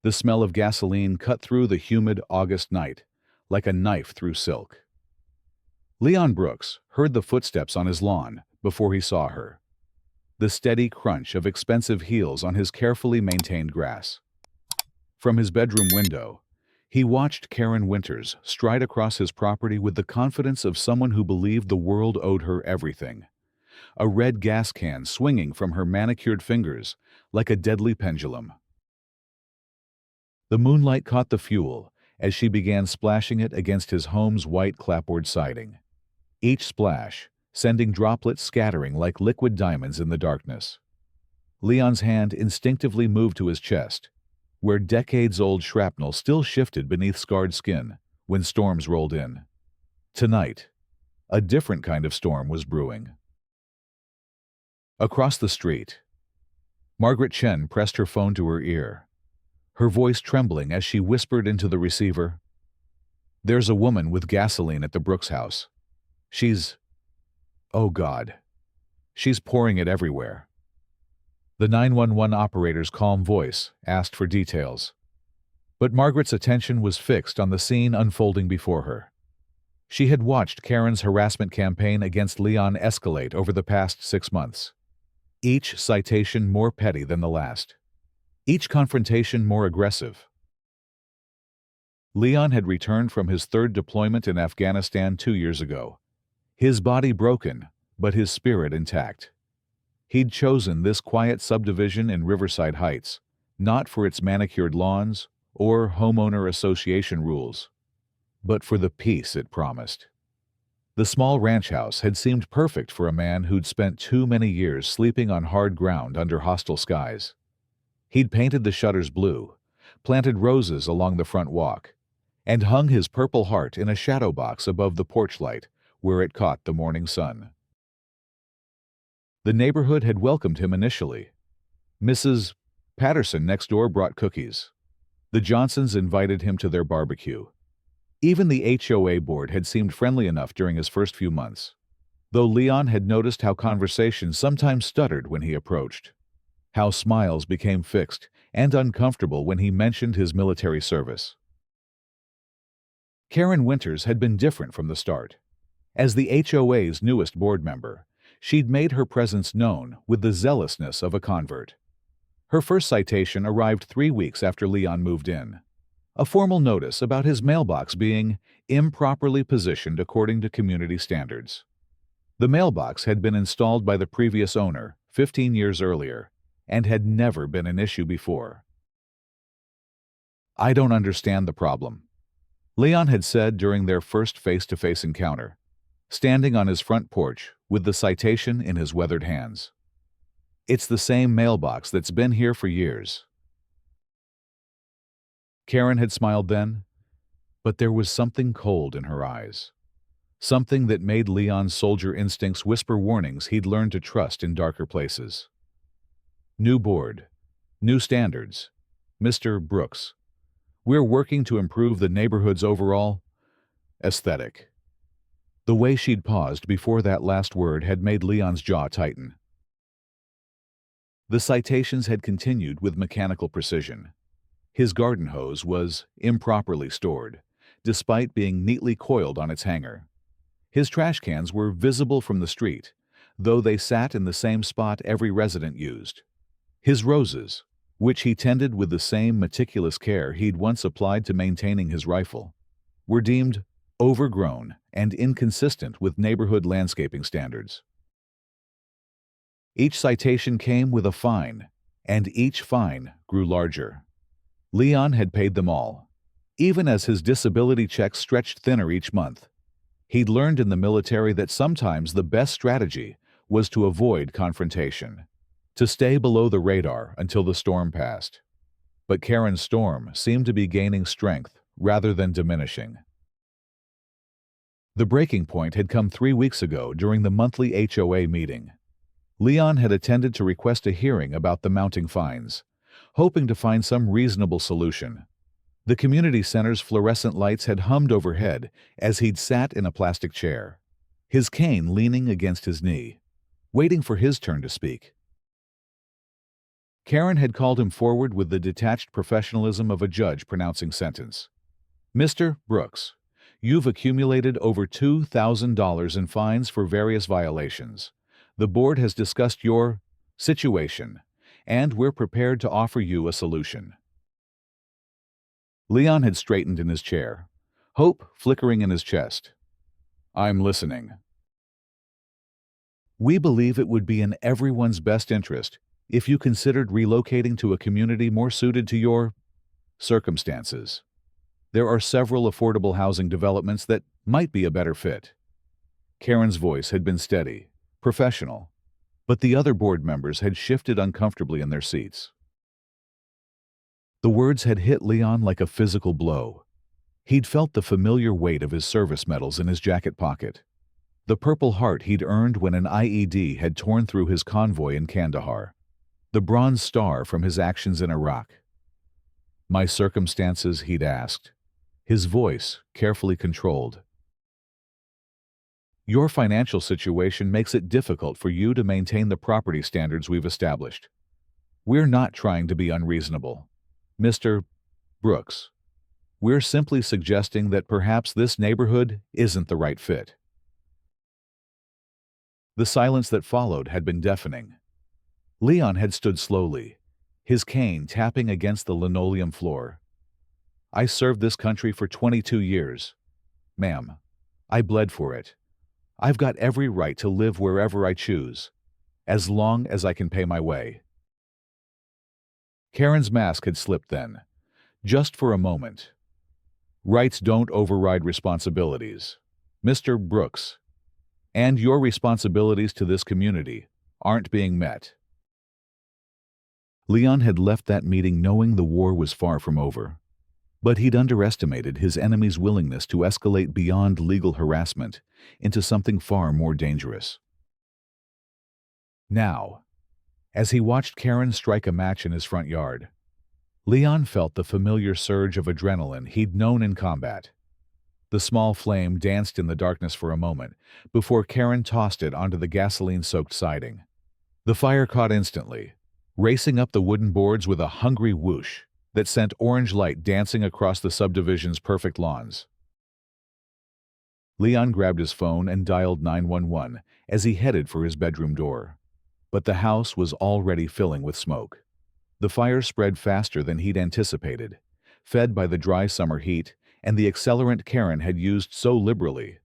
The smell of gasoline cut through the humid August night, like a knife through silk. Leon Brooks heard the footsteps on his lawn before he saw her. The steady crunch of expensive heels on his carefully maintained grass. From his bedroom window, he watched Karen Winters stride across his property with the confidence of someone who believed the world owed her everything. A red gas can swinging from her manicured fingers like a deadly pendulum. The moonlight caught the fuel as she began splashing it against his home's white clapboard siding. Each splash sending droplets scattering like liquid diamonds in the darkness. Leon's hand instinctively moved to his chest, where decades-old shrapnel still shifted beneath scarred skin when storms rolled in. Tonight, a different kind of storm was brewing. Across the street, Margaret Chen pressed her phone to her ear, her voice trembling as she whispered into the receiver, "There's a woman with gasoline at the Brooks house. Oh God, she's pouring it everywhere." The 911 operator's calm voice asked for details, but Margaret's attention was fixed on the scene unfolding before her. She had watched Karen's harassment campaign against Leon escalate over the past 6 months. Each citation more petty than the last. Each confrontation more aggressive. Leon had returned from his 3rd deployment in Afghanistan 2 years ago. His body broken, but his spirit intact. He'd chosen this quiet subdivision in Riverside Heights, not for its manicured lawns or homeowner association rules, but for the peace it promised. The small ranch house had seemed perfect for a man who'd spent too many years sleeping on hard ground under hostile skies. He'd painted the shutters blue, planted roses along the front walk, and hung his Purple Heart in a shadow box above the porch light where it caught the morning sun. The neighborhood had welcomed him initially. Mrs. Patterson next door brought cookies. The Johnsons invited him to their barbecue. Even the HOA board had seemed friendly enough during his first few months, though Leon had noticed how conversations sometimes stuttered when he approached, how smiles became fixed and uncomfortable when he mentioned his military service. Karen Winters had been different from the start. As the HOA's newest board member, she'd made her presence known with the zealousness of a convert. Her first citation arrived 3 weeks after Leon moved in. A formal notice about his mailbox being improperly positioned according to community standards. The mailbox had been installed by the previous owner 15 years earlier and had never been an issue before. "I don't understand the problem," Leon had said during their first face-to-face encounter, standing on his front porch with the citation in his weathered hands. "It's the same mailbox that's been here for years." Karen had smiled then, but there was something cold in her eyes. Something that made Leon's soldier instincts whisper warnings he'd learned to trust in darker places. "New board. New standards. Mr. Brooks. We're working to improve the neighborhood's overall aesthetic." The way she'd paused before that last word had made Leon's jaw tighten. The citations had continued with mechanical precision. His garden hose was improperly stored, despite being neatly coiled on its hanger. His trash cans were visible from the street, though they sat in the same spot every resident used. His roses, which he tended with the same meticulous care he'd once applied to maintaining his rifle, were deemed overgrown and inconsistent with neighborhood landscaping standards. Each citation came with a fine, and each fine grew larger. Leon had paid them all, even as his disability checks stretched thinner each month. He'd learned in the military that sometimes the best strategy was to avoid confrontation, to stay below the radar until the storm passed. But Karen's storm seemed to be gaining strength rather than diminishing. The breaking point had come 3 weeks ago during the monthly HOA meeting. Leon had attended to request a hearing about the mounting fines, hoping to find some reasonable solution. The community center's fluorescent lights had hummed overhead as he'd sat in a plastic chair, his cane leaning against his knee, waiting for his turn to speak. Karen had called him forward with the detached professionalism of a judge pronouncing sentence. Mr. Brooks, you've accumulated over $2,000 in fines for various violations. The board has discussed your situation, and we're prepared to offer you a solution. Leon had straightened in his chair, hope flickering in his chest. I'm listening. We believe it would be in everyone's best interest if you considered relocating to a community more suited to your circumstances. There are several affordable housing developments that might be a better fit. Karen's voice had been steady, professional, but the other board members had shifted uncomfortably in their seats. The words had hit Leon like a physical blow. He'd felt the familiar weight of his service medals in his jacket pocket, the Purple Heart he'd earned when an IED had torn through his convoy in Kandahar, the Bronze Star from his actions in Iraq. My circumstances, he'd asked, his voice carefully controlled. Your financial situation makes it difficult for you to maintain the property standards we've established. We're not trying to be unreasonable, Mr. Brooks. We're simply suggesting that perhaps this neighborhood isn't the right fit. The silence that followed had been deafening. Leon had stood slowly, his cane tapping against the linoleum floor. I served this country for 22 years. Ma'am, I bled for it. I've got every right to live wherever I choose, as long as I can pay my way. Karen's mask had slipped then, just for a moment. Rights don't override responsibilities, Mr. Brooks, and your responsibilities to this community aren't being met. Leon had left that meeting knowing the war was far from over, but he'd underestimated his enemy's willingness to escalate beyond legal harassment into something far more dangerous. Now, as he watched Karen strike a match in his front yard, Leon felt the familiar surge of adrenaline he'd known in combat. The small flame danced in the darkness for a moment before Karen tossed it onto the gasoline-soaked siding. The fire caught instantly, racing up the wooden boards with a hungry whoosh that sent orange light dancing across the subdivision's perfect lawns. Leon grabbed his phone and dialed 911 as he headed for his bedroom door. But the house was already filling with smoke. The fire spread faster than he'd anticipated, fed by the dry summer heat and the accelerant Karen had used so liberally.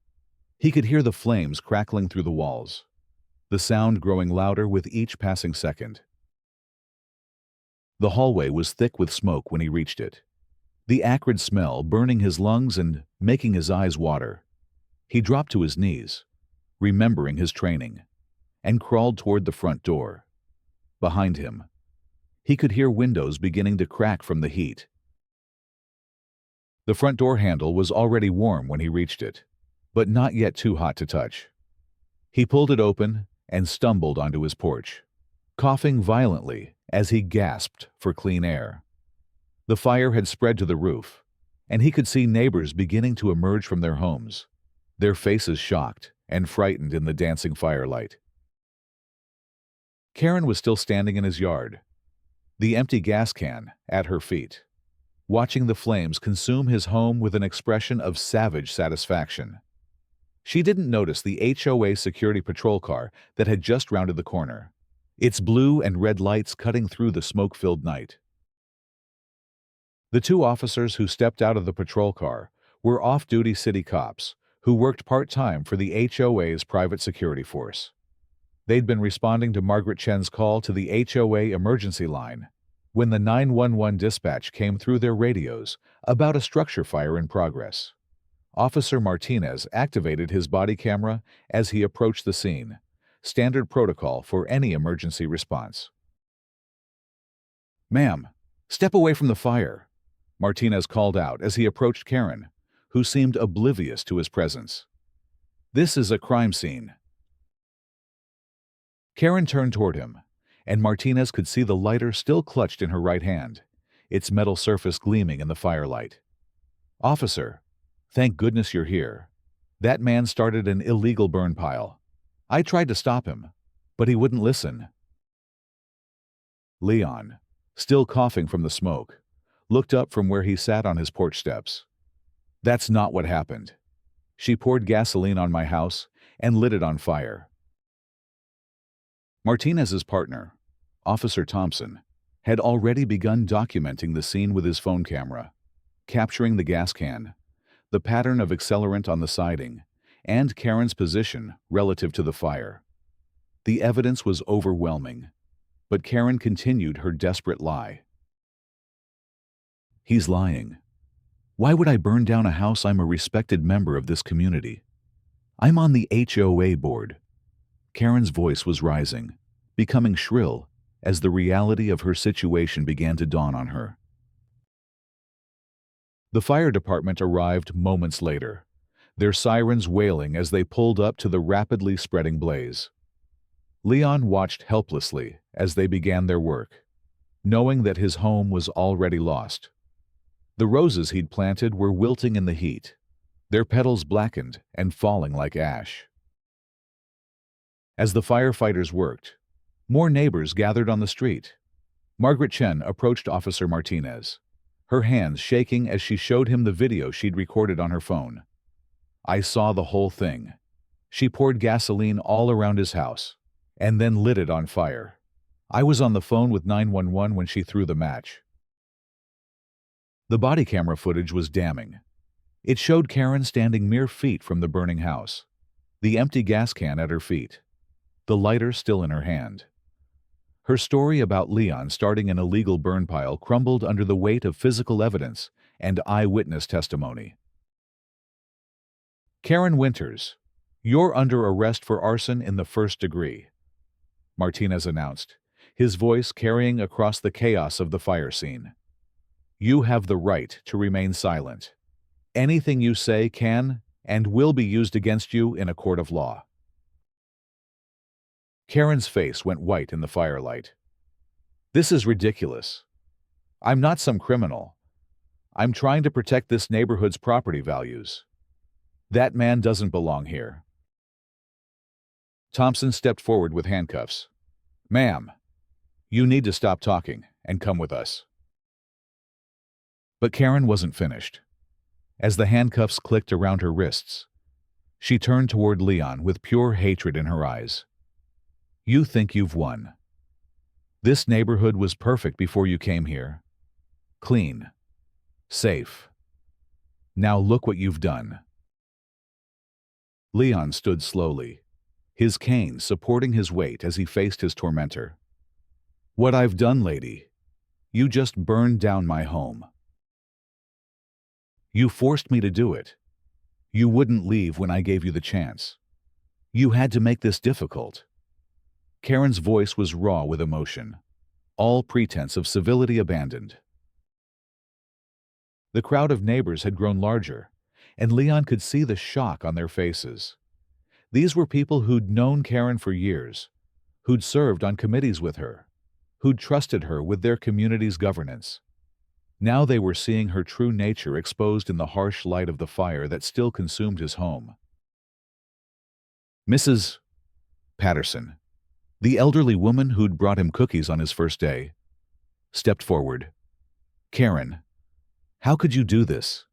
He could hear the flames crackling through the walls, the sound growing louder with each passing second. The hallway was thick with smoke when he reached it, the acrid smell burning his lungs and making his eyes water. He dropped to his knees, remembering his training, and crawled toward the front door. Behind him, he could hear windows beginning to crack from the heat. The front door handle was already warm when he reached it, but not yet too hot to touch. He pulled it open and stumbled onto his porch, coughing violently as he gasped for clean air. The fire had spread to the roof, and he could see neighbors beginning to emerge from their homes, their faces shocked and frightened in the dancing firelight. Karen was still standing in his yard, the empty gas can at her feet, watching the flames consume his home with an expression of savage satisfaction. She didn't notice the HOA security patrol car that had just rounded the corner, its blue and red lights cutting through the smoke-filled night. The two officers who stepped out of the patrol car were off-duty city cops who worked part-time for the HOA's private security force. They'd been responding to Margaret Chen's call to the HOA emergency line when the 911 dispatch came through their radios about a structure fire in progress. Officer Martinez activated his body camera as he approached the scene, standard protocol for any emergency response. "Ma'am, step away from the fire," Martinez called out as he approached Karen, who seemed oblivious to his presence. "This is a crime scene." Karen turned toward him, and Martinez could see the lighter still clutched in her right hand, its metal surface gleaming in the firelight. "Officer, thank goodness you're here. That man started an illegal burn pile. I tried to stop him, but he wouldn't listen." Leon, still coughing from the smoke, looked up from where he sat on his porch steps. That's not what happened. She poured gasoline on my house and lit it on fire. Martinez's partner, Officer Thompson, had already begun documenting the scene with his phone camera, capturing the gas can, the pattern of accelerant on the siding, and Karen's position relative to the fire. The evidence was overwhelming, but Karen continued her desperate lie. He's lying. Why would I burn down a house? I'm a respected member of this community. I'm on the HOA board. Karen's voice was rising, becoming shrill as the reality of her situation began to dawn on her. The fire department arrived moments later, their sirens wailing as they pulled up to the rapidly spreading blaze. Leon watched helplessly as they began their work, knowing that his home was already lost. The roses he'd planted were wilting in the heat, their petals blackened and falling like ash. As the firefighters worked, more neighbors gathered on the street. Margaret Chen approached Officer Martinez, her hands shaking as she showed him the video she'd recorded on her phone. I saw the whole thing. She poured gasoline all around his house, and then lit it on fire. I was on the phone with 911 when she threw the match. The body camera footage was damning. It showed Karen standing mere feet from the burning house, the empty gas can at her feet, the lighter still in her hand. Her story about Leon starting an illegal burn pile crumbled under the weight of physical evidence and eyewitness testimony. Karen Winters, you're under arrest for arson in the first degree, Martinez announced, his voice carrying across the chaos of the fire scene. You have the right to remain silent. Anything you say can and will be used against you in a court of law. Karen's face went white in the firelight. This is ridiculous. I'm not some criminal. I'm trying to protect this neighborhood's property values. That man doesn't belong here. Thompson stepped forward with handcuffs. Ma'am, you need to stop talking and come with us. But Karen wasn't finished. As the handcuffs clicked around her wrists, she turned toward Leon with pure hatred in her eyes. You think you've won. This neighborhood was perfect before you came here. Clean. Safe. Now look what you've done. Leon stood slowly, his cane supporting his weight as he faced his tormentor. What I've done, lady? You just burned down my home. You forced me to do it. You wouldn't leave when I gave you the chance. You had to make this difficult. Karen's voice was raw with emotion, all pretense of civility abandoned. The crowd of neighbors had grown larger, and Leon could see the shock on their faces. These were people who'd known Karen for years, who'd served on committees with her, who'd trusted her with their community's governance. Now they were seeing her true nature exposed in the harsh light of the fire that still consumed his home. Mrs. Patterson, the elderly woman who'd brought him cookies on his first day, stepped forward. Karen, how could you do this?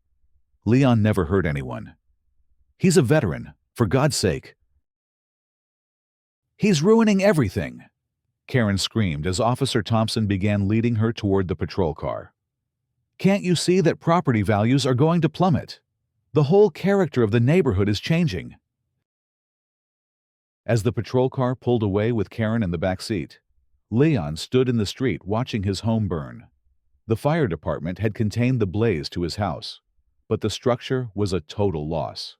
Leon never hurt anyone. He's a veteran, for God's sake. He's ruining everything, Karen screamed as Officer Thompson began leading her toward the patrol car. Can't you see that property values are going to plummet? The whole character of the neighborhood is changing. As the patrol car pulled away with Karen in the back seat, Leon stood in the street watching his home burn. The fire department had contained the blaze to his house, but the structure was a total loss.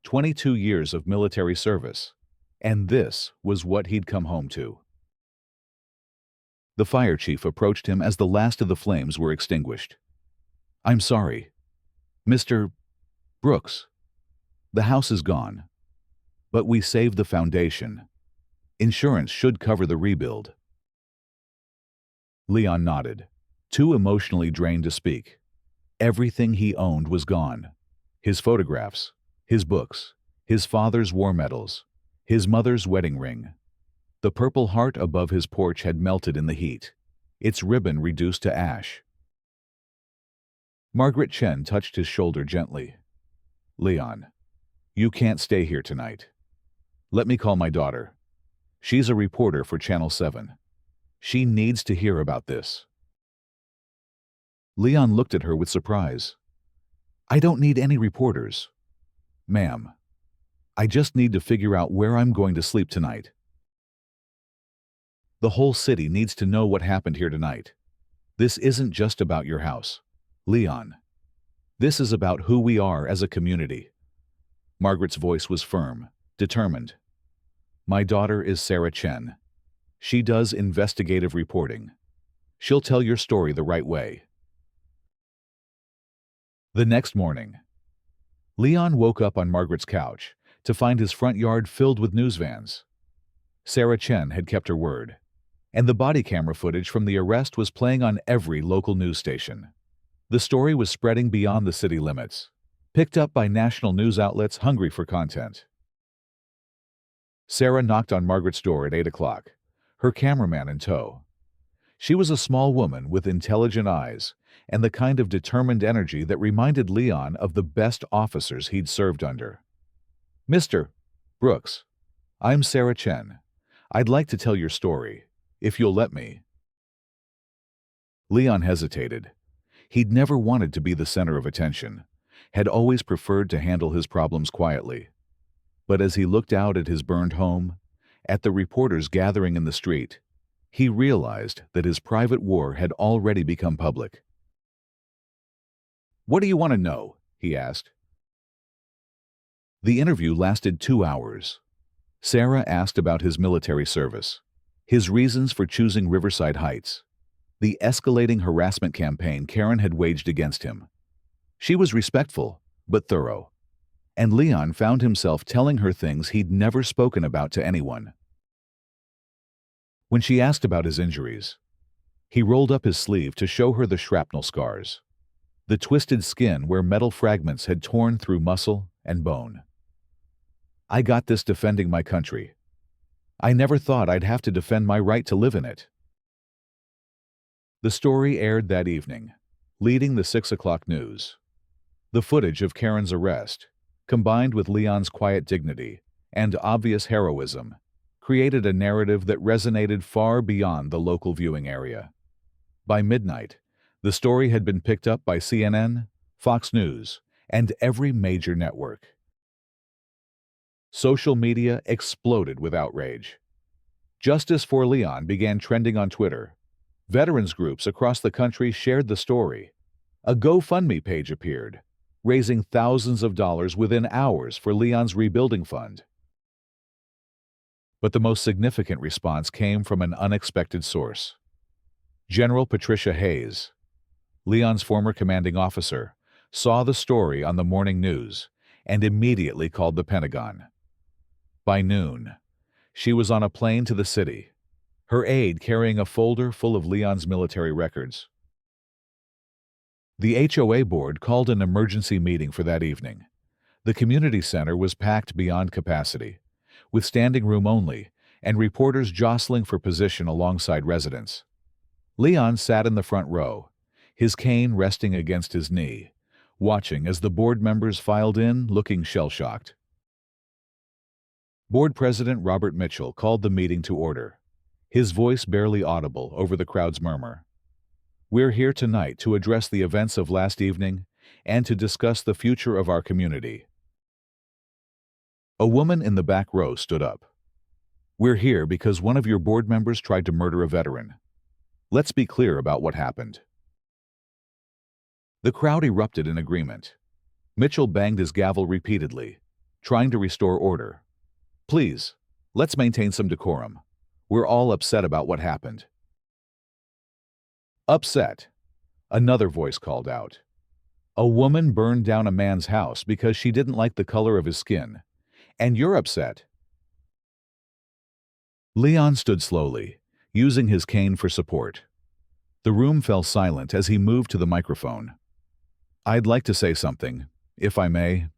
22 years of military service, and this was what he'd come home to. The fire chief approached him as the last of the flames were extinguished. I'm sorry, Mr. Brooks. The house is gone. But we saved the foundation. Insurance should cover the rebuild. Leon nodded, too emotionally drained to speak. Everything he owned was gone. His photographs, his books, his father's war medals, his mother's wedding ring. The Purple Heart above his porch had melted in the heat. its ribbon reduced to ash. Margaret Chen touched his shoulder gently. "Leon, you can't stay here tonight. Let me call my daughter. She's a reporter for Channel 7. She needs to hear about this." Leon looked at her with surprise. "I don't need any reporters. Ma'am, I just need to figure out where I'm going to sleep tonight. The whole city needs to know what happened here tonight. This isn't just about your house, Leon. This is about who we are as a community." Margaret's voice was firm, determined. "My daughter is Sarah Chen. She does investigative reporting. She'll tell your story the right way." The next morning, Leon woke up on Margaret's couch to find his front yard filled with news vans. Sarah Chen had kept her word, and the body camera footage from the arrest was playing on every local news station. The story was spreading beyond the city limits, picked up by national news outlets hungry for content. Sarah knocked on Margaret's door at 8 o'clock, her cameraman in tow. She was a small woman with intelligent eyes and the kind of determined energy that reminded Leon of the best officers he'd served under. "Mr. Brooks, I'm Sarah Chen. I'd like to tell your story, if you'll let me." Leon hesitated. He'd never wanted to be the center of attention, had always preferred to handle his problems quietly. But as he looked out at his burned home, at the reporters gathering in the street, he realized that his private war had already become public. "What do you want to know?" he asked. The interview lasted 2 hours. Sarah asked about his military service, his reasons for choosing Riverside Heights, the escalating harassment campaign Karen had waged against him. She was respectful, but thorough, and Leon found himself telling her things he'd never spoken about to anyone. When she asked about his injuries, he rolled up his sleeve to show her the shrapnel scars, the twisted skin where metal fragments had torn through muscle and bone. "I got this defending my country. I never thought I'd have to defend my right to live in it." The story aired that evening, leading the 6 o'clock news. The footage of Karen's arrest, combined with Leon's quiet dignity and obvious heroism, created a narrative that resonated far beyond the local viewing area. By midnight, the story had been picked up by CNN, Fox News, and every major network. Social media exploded with outrage. "Justice for Leon" began trending on Twitter. Veterans groups across the country shared the story. A GoFundMe page appeared, raising thousands of dollars within hours for Leon's rebuilding fund. But the most significant response came from an unexpected source. General Patricia Hayes, Leon's former commanding officer, saw the story on the morning news and immediately called the Pentagon. By noon, she was on a plane to the city, her aide carrying a folder full of Leon's military records. The HOA board called an emergency meeting for that evening. The community center was packed beyond capacity, with standing room only and reporters jostling for position alongside residents. Leon sat in the front row, his cane resting against his knee, watching as the board members filed in, looking shell-shocked. Board President Robert Mitchell called the meeting to order, his voice barely audible over the crowd's murmur. "We're here tonight to address the events of last evening and to discuss the future of our community." A woman in the back row stood up. "We're here because one of your board members tried to murder a veteran. Let's be clear about what happened." The crowd erupted in agreement. Mitchell banged his gavel repeatedly, trying to restore order. "Please, let's maintain some decorum. We're all upset about what happened." "Upset?" Another voice called out. "A woman burned down a man's house because she didn't like the color of his skin. And you're upset?" Leon stood slowly, using his cane for support. The room fell silent as he moved to the microphone. "I'd like to say something, if I may."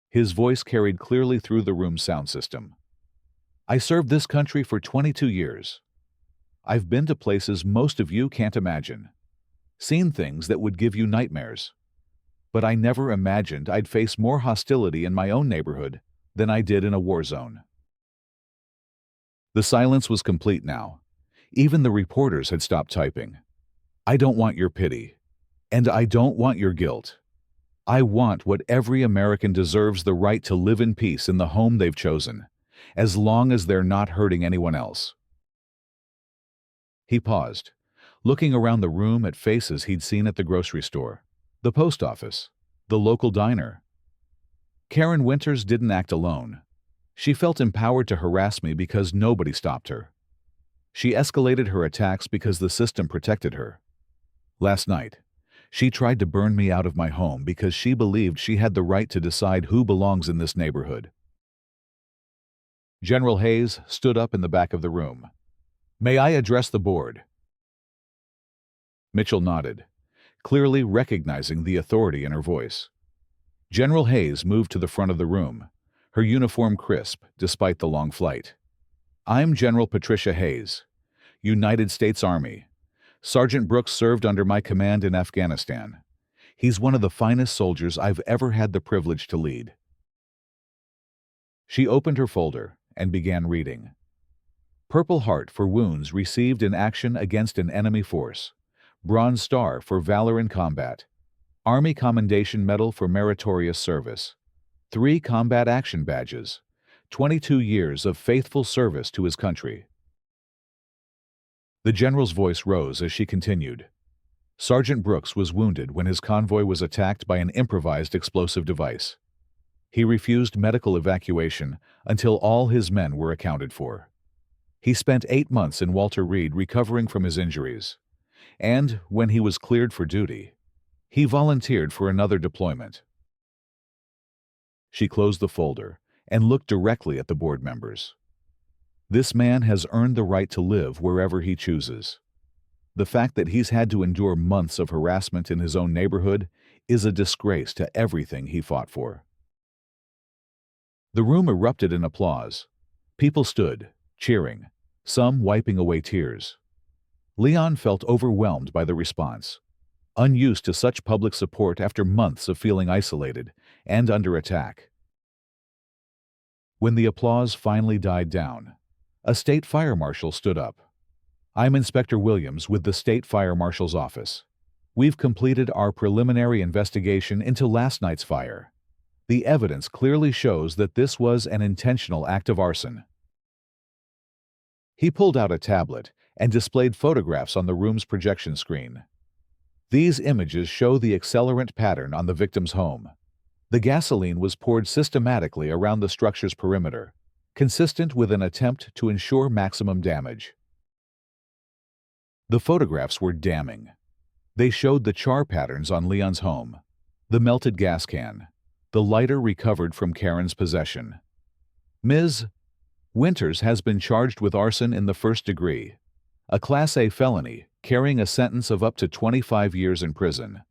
His voice carried clearly through the room's sound system. "I served this country for 22 years. I've been to places most of you can't imagine, seen things that would give you nightmares. But I never imagined I'd face more hostility in my own neighborhood than I did in a war zone." The silence was complete now. Even the reporters had stopped typing. "I don't want your pity. And I don't want your guilt. I want what every American deserves: the right to live in peace in the home they've chosen, as long as they're not hurting anyone else." He paused, looking around the room at faces he'd seen at the grocery store, the post office, the local diner. Karen Winters didn't act alone. She felt empowered to harass me because nobody stopped her. She escalated her attacks because the system protected her. Last night, she tried to burn me out of my home because she believed she had the right to decide who belongs in this neighborhood. General Hayes stood up in the back of the room. "May I address the board?" Mitchell nodded, clearly recognizing the authority in her voice. General Hayes moved to the front of the room, her uniform crisp despite the long flight. "I'm General Patricia Hayes, United States Army. Sergeant Brooks served under my command in Afghanistan. He's one of the finest soldiers I've ever had the privilege to lead." She opened her folder and began reading. "Purple Heart for wounds received in action against an enemy force. Bronze Star for valor in combat. Army Commendation Medal for meritorious service. 3 combat action badges. 22 years of faithful service to his country." The general's voice rose as she continued. "Sergeant Brooks was wounded when his convoy was attacked by an improvised explosive device. He refused medical evacuation until all his men were accounted for. He spent 8 months in Walter Reed recovering from his injuries. And when he was cleared for duty, he volunteered for another deployment." She closed the folder and looked directly at the board members. "This man has earned the right to live wherever he chooses. The fact that he's had to endure months of harassment in his own neighborhood is a disgrace to everything he fought for." The room erupted in applause. People stood, cheering, some wiping away tears. Leon felt overwhelmed by the response, unused to such public support after months of feeling isolated and under attack. When the applause finally died down, a state fire marshal stood up. "I'm Inspector Williams with the State Fire Marshal's Office. We've completed our preliminary investigation into last night's fire. The evidence clearly shows that this was an intentional act of arson." He pulled out a tablet and displayed photographs on the room's projection screen. These images show the accelerant pattern on the victim's home. The gasoline was poured systematically around the structure's perimeter, consistent with an attempt to ensure maximum damage. The photographs were damning. They showed the char patterns on Leon's home, the melted gas can, the lighter recovered from Karen's possession. Ms. Winters has been charged with arson in the first degree, a Class A felony carrying a sentence of up to 25 years in prison.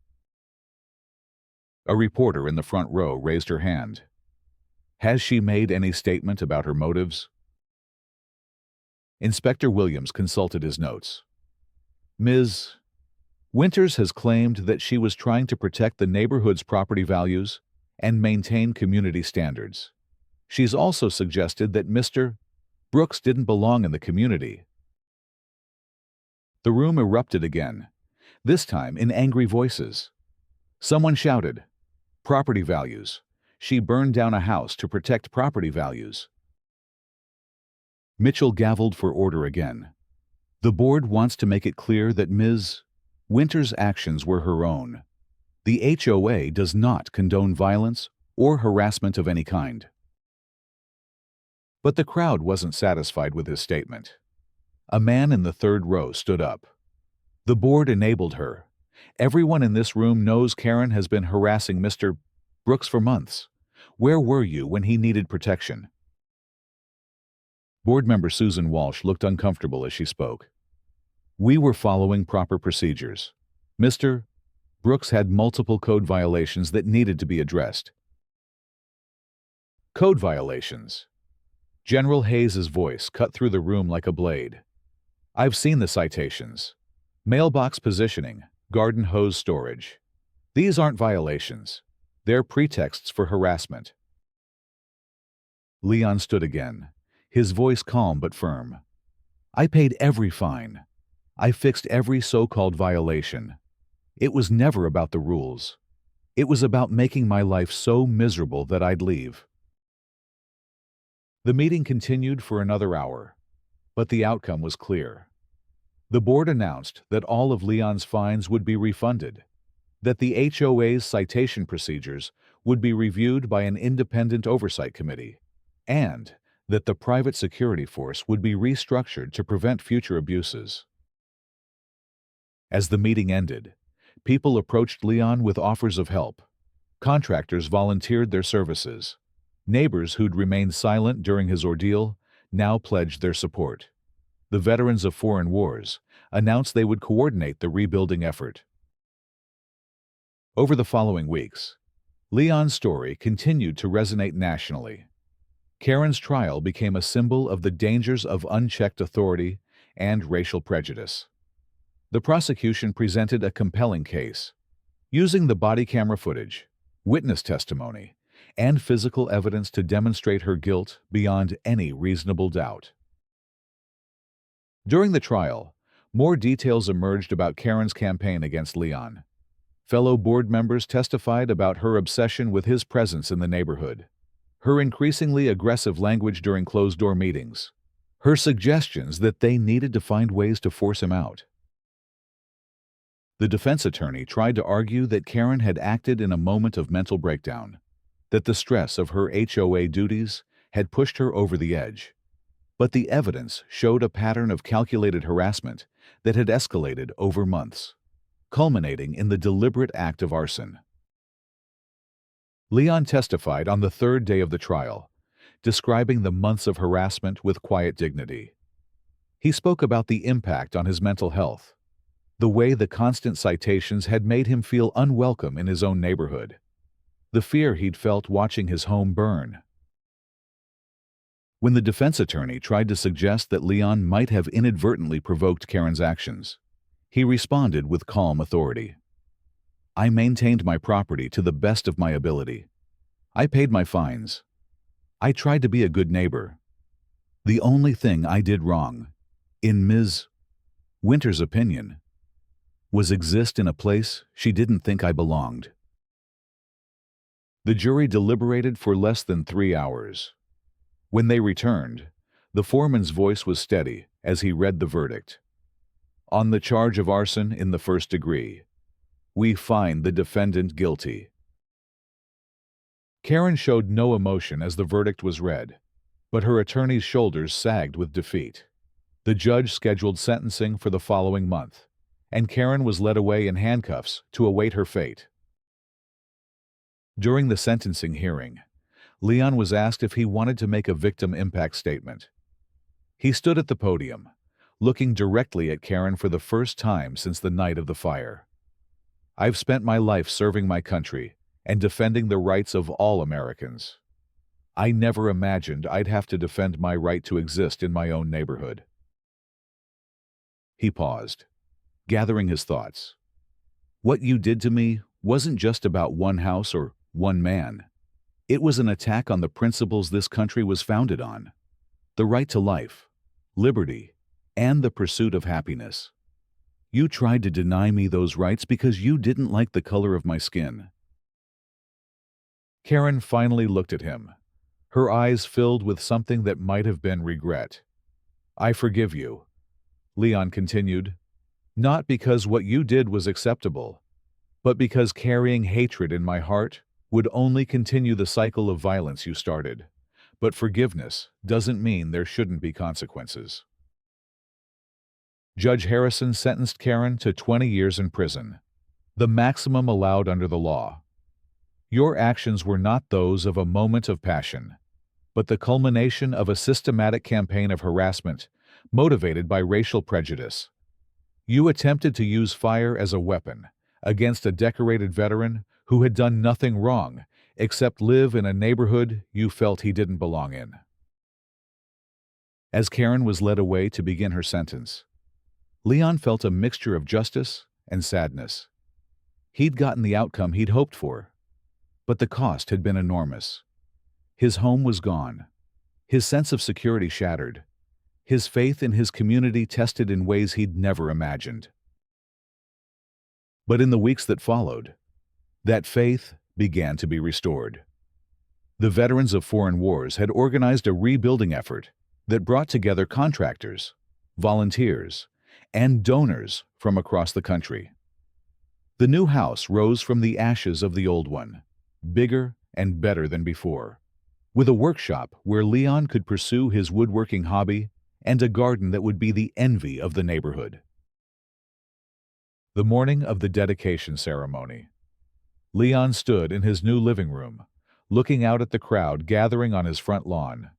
A reporter in the front row raised her hand. "Has she made any statement about her motives?" Inspector Williams consulted his notes. "Ms. Winters has claimed that she was trying to protect the neighborhood's property values and maintain community standards. She's also suggested that Mr. Brooks didn't belong in the community." The room erupted again, this time in angry voices. Someone shouted, "Property values. She burned down a house to protect property values." Mitchell gavelled for order again. "The board wants to make it clear that Ms. Winters' actions were her own. The HOA does not condone violence or harassment of any kind." But the crowd wasn't satisfied with his statement. A man in the third row stood up. "The board enabled her. Everyone in this room knows Karen has been harassing Mr. Brooks for months. Where were you when he needed protection?" Board member Susan Walsh looked uncomfortable as she spoke. "We were following proper procedures. Mr. Brooks had multiple code violations that needed to be addressed." "Code violations." General Hayes's voice cut through the room like a blade. I've seen the citations. Mailbox positioning, garden hose storage. These aren't violations. They're pretexts for harassment. Leon stood again, his voice calm but firm. I paid every fine. I fixed every so-called violation. It was never about the rules. It was about making my life so miserable that I'd leave. The meeting continued for another hour, but the outcome was clear. The board announced that all of Leon's fines would be refunded, that the HOA's citation procedures would be reviewed by an independent oversight committee, and that the private security force would be restructured to prevent future abuses. As the meeting ended, people approached Leon with offers of help. Contractors volunteered their services. Neighbors who'd remained silent during his ordeal now pledged their support. The veterans of foreign wars announced they would coordinate the rebuilding effort. Over the following weeks, Leon's story continued to resonate nationally. Karen's trial became a symbol of the dangers of unchecked authority and racial prejudice. The prosecution presented a compelling case, using the body camera footage, witness testimony, and physical evidence to demonstrate her guilt beyond any reasonable doubt. During the trial, more details emerged about Karen's campaign against Leon. Fellow board members testified about her obsession with his presence in the neighborhood, her increasingly aggressive language during closed-door meetings, her suggestions that they needed to find ways to force him out. The defense attorney tried to argue that Karen had acted in a moment of mental breakdown, that the stress of her HOA duties had pushed her over the edge. But the evidence showed a pattern of calculated harassment that had escalated over months, culminating in the deliberate act of arson. Leon testified on the third day of the trial, describing the months of harassment with quiet dignity. He spoke about the impact on his mental health, the way the constant citations had made him feel unwelcome in his own neighborhood, the fear he'd felt watching his home burn. When the defense attorney tried to suggest that Leon might have inadvertently provoked Karen's actions, he responded with calm authority. I maintained my property to the best of my ability. I paid my fines. I tried to be a good neighbor. The only thing I did wrong, in Ms. Winter's opinion, was exist in a place she didn't think I belonged. The jury deliberated for less than 3 hours. When they returned, the foreman's voice was steady as he read the verdict. On the charge of arson in the first degree, we find the defendant guilty. Karen showed no emotion as the verdict was read, but her attorney's shoulders sagged with defeat. The judge scheduled sentencing for the following month, and Karen was led away in handcuffs to await her fate. During the sentencing hearing, Leon was asked if he wanted to make a victim impact statement. He stood at the podium, looking directly at Karen for the first time since the night of the fire. I've spent my life serving my country and defending the rights of all Americans. I never imagined I'd have to defend my right to exist in my own neighborhood. He paused, gathering his thoughts. What you did to me wasn't just about one house or one man. It was an attack on the principles this country was founded on: the right to life, liberty, and the pursuit of happiness. You tried to deny me those rights because you didn't like the color of my skin. Karen finally looked at him, her eyes filled with something that might have been regret. I forgive you, Leon continued, not because what you did was acceptable, but because carrying hatred in my heart would only continue the cycle of violence you started. But forgiveness doesn't mean there shouldn't be consequences. Judge Harrison sentenced Karen to 20 years in prison, the maximum allowed under the law. Your actions were not those of a moment of passion, but the culmination of a systematic campaign of harassment motivated by racial prejudice. You attempted to use fire as a weapon against a decorated veteran who had done nothing wrong except live in a neighborhood you felt he didn't belong in. As Karen was led away to begin her sentence, Leon felt a mixture of justice and sadness. He'd gotten the outcome he'd hoped for, but the cost had been enormous. His home was gone, his sense of security shattered, his faith in his community tested in ways he'd never imagined. But in the weeks that followed, that faith began to be restored. The veterans of foreign wars had organized a rebuilding effort that brought together contractors, volunteers, and donors from across the country. The new house rose from the ashes of the old one, bigger and better than before, with a workshop where Leon could pursue his woodworking hobby and a garden that would be the envy of the neighborhood. The morning of the dedication ceremony, Leon stood in his new living room, looking out at the crowd gathering on his front lawn.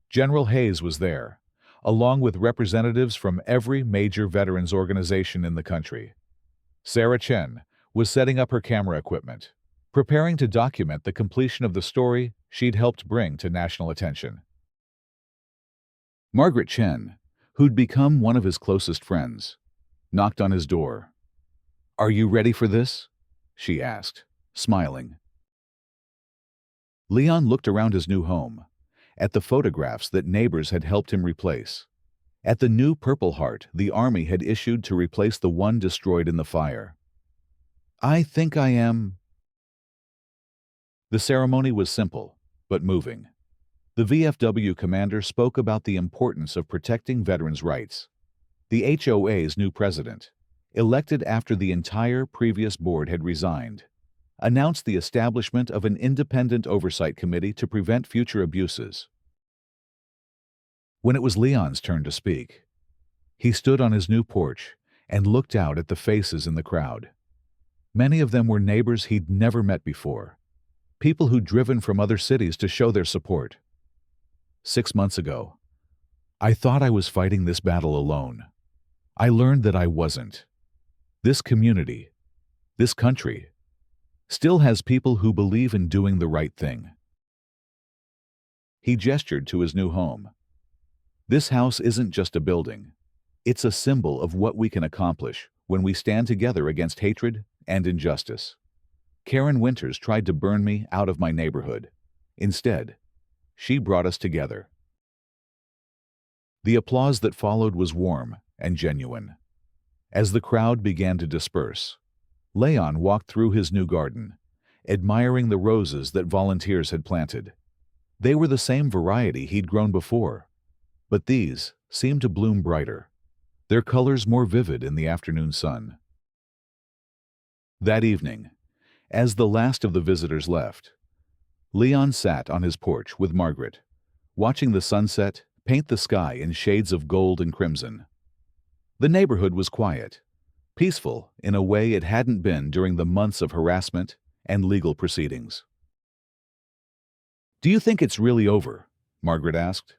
General Hayes was there, along with representatives from every major veterans organization in the country. Sarah Chen was setting up her camera equipment, preparing to document the completion of the story she'd helped bring to national attention. Margaret Chen, who'd become one of his closest friends, knocked on his door. "Are you ready for this?" she asked, smiling. Leon looked around his new home, at the photographs that neighbors had helped him replace, at the new Purple Heart the Army had issued to replace the one destroyed in the fire. "I think I am." The ceremony was simple, but moving. The VFW commander spoke about the importance of protecting veterans' rights. The HOA's new president, elected after the entire previous board had resigned, announced the establishment of an independent oversight committee to prevent future abuses. When it was Leon's turn to speak, he stood on his new porch and looked out at the faces in the crowd. Many of them were neighbors he'd never met before, people who'd driven from other cities to show their support. 6 months ago, I thought I was fighting this battle alone. I learned that I wasn't. This community, this country, still has people who believe in doing the right thing. He gestured to his new home. This house isn't just a building. It's a symbol of what we can accomplish when we stand together against hatred and injustice. Karen Winters tried to burn me out of my neighborhood. Instead, she brought us together. The applause that followed was warm and genuine. As the crowd began to disperse, Leon walked through his new garden, admiring the roses that volunteers had planted. They were the same variety he'd grown before, but these seemed to bloom brighter, their colors more vivid in the afternoon sun. That evening, as the last of the visitors left, Leon sat on his porch with Margaret, watching the sunset paint the sky in shades of gold and crimson. The neighborhood was quiet, peaceful in a way it hadn't been during the months of harassment and legal proceedings. "Do you think it's really over?" Margaret asked.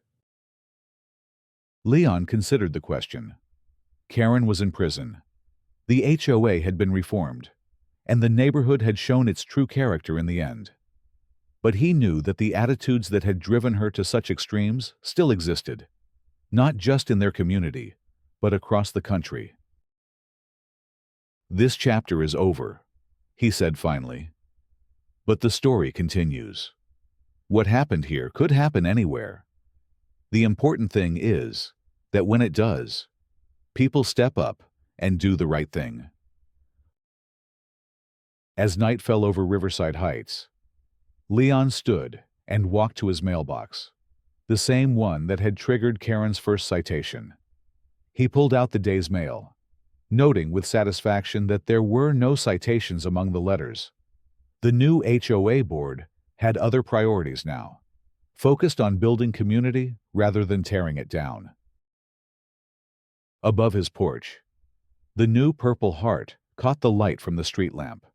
Leon considered the question. Karen was in prison. The HOA had been reformed, and the neighborhood had shown its true character in the end. But he knew that the attitudes that had driven her to such extremes still existed, not just in their community, but across the country. "This chapter is over," he said finally. "But the story continues. What happened here could happen anywhere. The important thing is that when it does, people step up and do the right thing." As night fell over Riverside Heights, Leon stood and walked to his mailbox, the same one that had triggered Karen's first citation. He pulled out the day's mail, noting with satisfaction that there were no citations among the letters. The new HOA board had other priorities now, focused on building community rather than tearing it down. Above his porch, the new Purple Heart caught the light from the street lamp,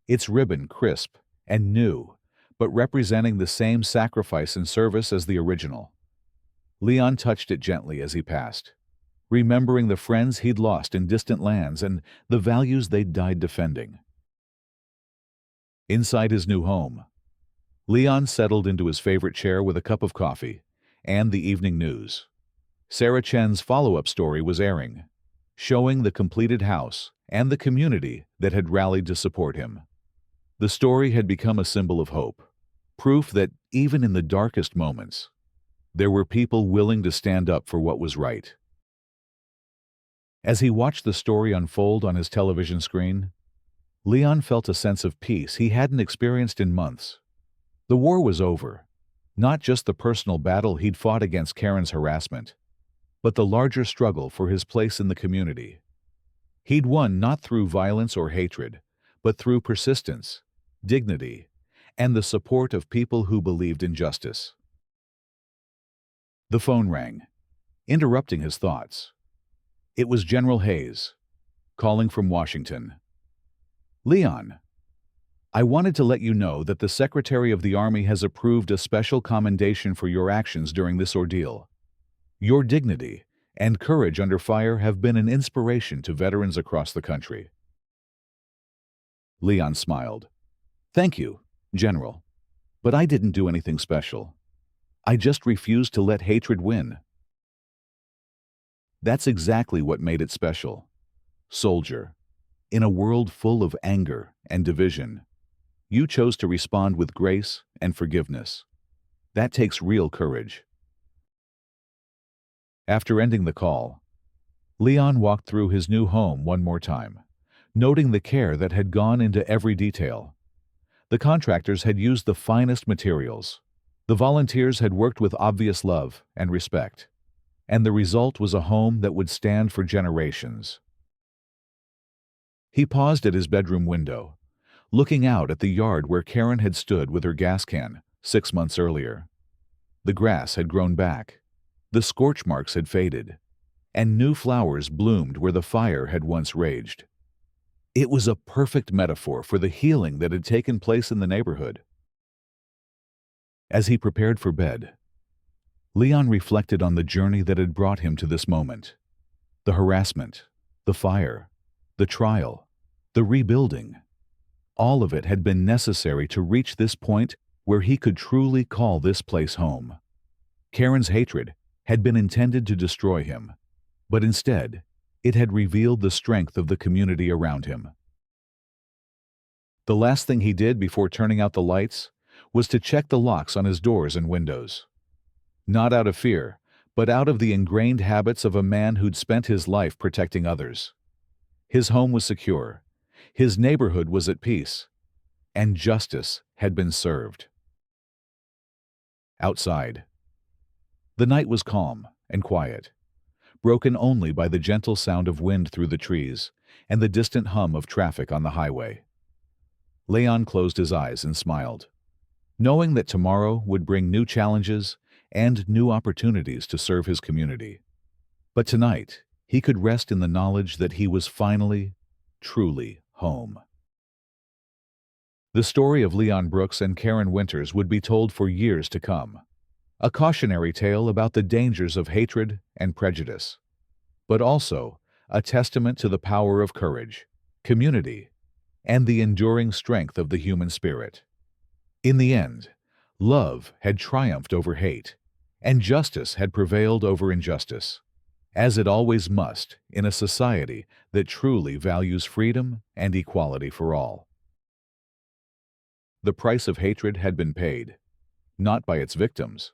its ribbon crisp and new, but representing the same sacrifice and service as the original. Leon touched it gently as he passed, remembering the friends he'd lost in distant lands and the values they'd died defending. Inside his new home, Leon settled into his favorite chair with a cup of coffee and the evening news. Sarah Chen's follow-up story was airing. showing the completed house and the community that had rallied to support him. The story had become a symbol of hope, proof that even in the darkest moments, there were people willing to stand up for what was right. As he watched the story unfold on his television screen, Leon felt a sense of peace he hadn't experienced in months. The war was over, not just the personal battle he'd fought against Karen's harassment, but the larger struggle for his place in the community. He'd won not through violence or hatred, but through persistence, dignity, and the support of people who believed in justice. The phone rang, interrupting his thoughts. It was General Hayes, calling from Washington. "Leon, I wanted to let you know that the Secretary of the Army has approved a special commendation for your actions during this ordeal. Your dignity and courage under fire have been an inspiration to veterans across the country." Leon smiled. "Thank you, General, but I didn't do anything special. I just refused to let hatred win." That's exactly what made it special. Soldier, in a world full of anger and division, you chose to respond with grace and forgiveness. That takes real courage. After ending the call, Leon walked through his new home one more time, noting the care that had gone into every detail. The contractors had used the finest materials. The volunteers had worked with obvious love and respect. And the result was a home that would stand for generations. He paused at his bedroom window, looking out at the yard where Karen had stood with her gas can 6 months earlier. The grass had grown back, the scorch marks had faded, and new flowers bloomed where the fire had once raged. It was a perfect metaphor for the healing that had taken place in the neighborhood. As he prepared for bed, Leon reflected on the journey that had brought him to this moment. The harassment, the fire, the trial, the rebuilding. All of it had been necessary to reach this point where he could truly call this place home. Karen's hatred had been intended to destroy him, but instead, it had revealed the strength of the community around him. The last thing he did before turning out the lights was to check the locks on his doors and windows. Not out of fear, but out of the ingrained habits of a man who'd spent his life protecting others. His home was secure, his neighborhood was at peace, and justice had been served. Outside, the night was calm and quiet, broken only by the gentle sound of wind through the trees and the distant hum of traffic on the highway. Leon closed his eyes and smiled, knowing that tomorrow would bring new challenges and new opportunities to serve his community. But tonight, he could rest in the knowledge that he was finally, truly home. The story of Leon Brooks and Karen Winters would be told for years to come, a cautionary tale about the dangers of hatred and prejudice, but also a testament to the power of courage, community, and the enduring strength of the human spirit. In the end, love had triumphed over hate, and justice had prevailed over injustice, as it always must in a society that truly values freedom and equality for all. The price of hatred had been paid, not by its victims,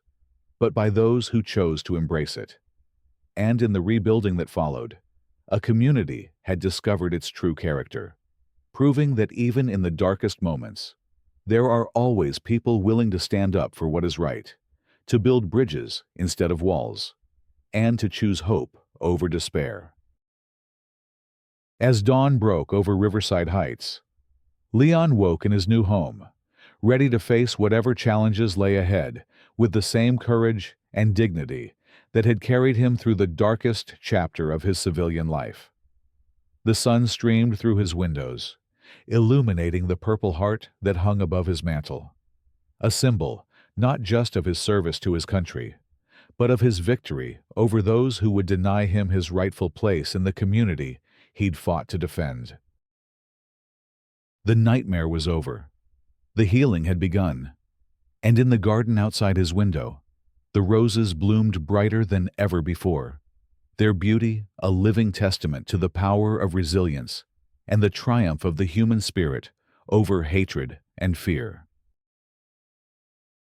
but by those who chose to embrace it. And in the rebuilding that followed, a community had discovered its true character, proving that even in the darkest moments, there are always people willing to stand up for what is right, to build bridges instead of walls, and to choose hope over despair. As dawn broke over Riverside Heights, Leon woke in his new home, ready to face whatever challenges lay ahead with the same courage and dignity that had carried him through the darkest chapter of his civilian life. The sun streamed through his windows, illuminating the Purple Heart that hung above his mantel, a symbol not just of his service to his country, but of his victory over those who would deny him his rightful place in the community he'd fought to defend. The nightmare was over. The healing had begun, and in the garden outside his window, the roses bloomed brighter than ever before. their beauty a living testament to the power of resilience and the triumph of the human spirit over hatred and fear.